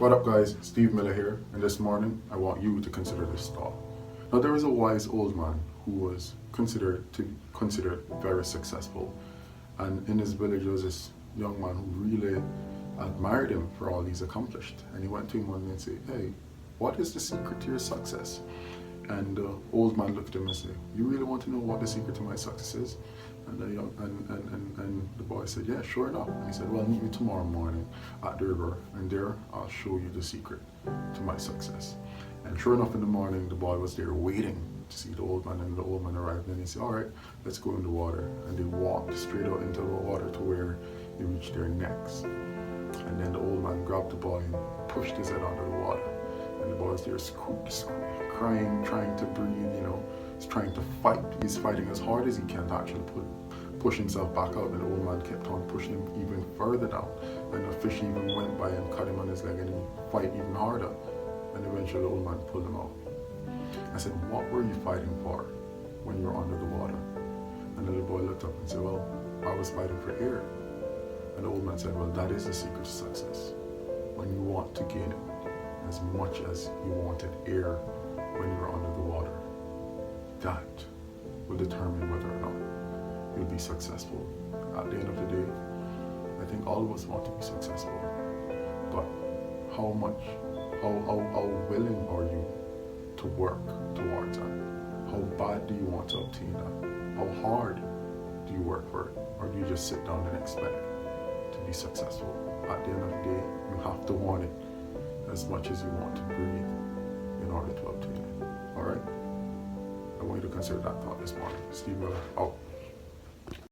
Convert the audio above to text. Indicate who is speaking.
Speaker 1: What up, guys? Steve Miller here, and this morning I want you to consider this thought. Now, there was a wise old man who was considered very successful, and in his village there was this young man who really admired him for all he's accomplished. And he went to him one day and said, "Hey, what is the secret to your success?" And the old man looked at him and said, "You really want to know what the secret to my success is?" And the boy said, "Yeah, sure enough." And he said, "Well, meet me tomorrow morning at the river, and there I'll show you the secret to my success." And sure enough, in the morning, the boy was there waiting to see the old man, and the old man arrived, and he said, "All right, let's go in the water." And they walked straight out into the water to where they reached their necks. And then the old man grabbed the boy and pushed his head under the water. And the boy was there crying, trying to breathe, he's trying to fight. He's fighting as hard as he can to actually push himself back out. And the old man kept on pushing him even further down. And the fish even went by and cut him on his leg, and he fight even harder. And eventually the old man pulled him out. I said, "What were you fighting for when you were under the water?" And the little boy looked up and said, "Well, I was fighting for air." And the old man said, "Well, that is the secret to success. When you want to gain it as much as you wanted air when you were under the water, that will determine whether or not you'll be successful." At the end of the day, I think all of us want to be successful, but how willing are you to work towards that? How bad do you want to obtain that? How hard do you work for it? Or do you just sit down and expect to be successful? At the end of the day, you have to want it as much as you want to breathe in order to obtain it. Alright? I want you to consider that thought this morning. Steve Miller, out.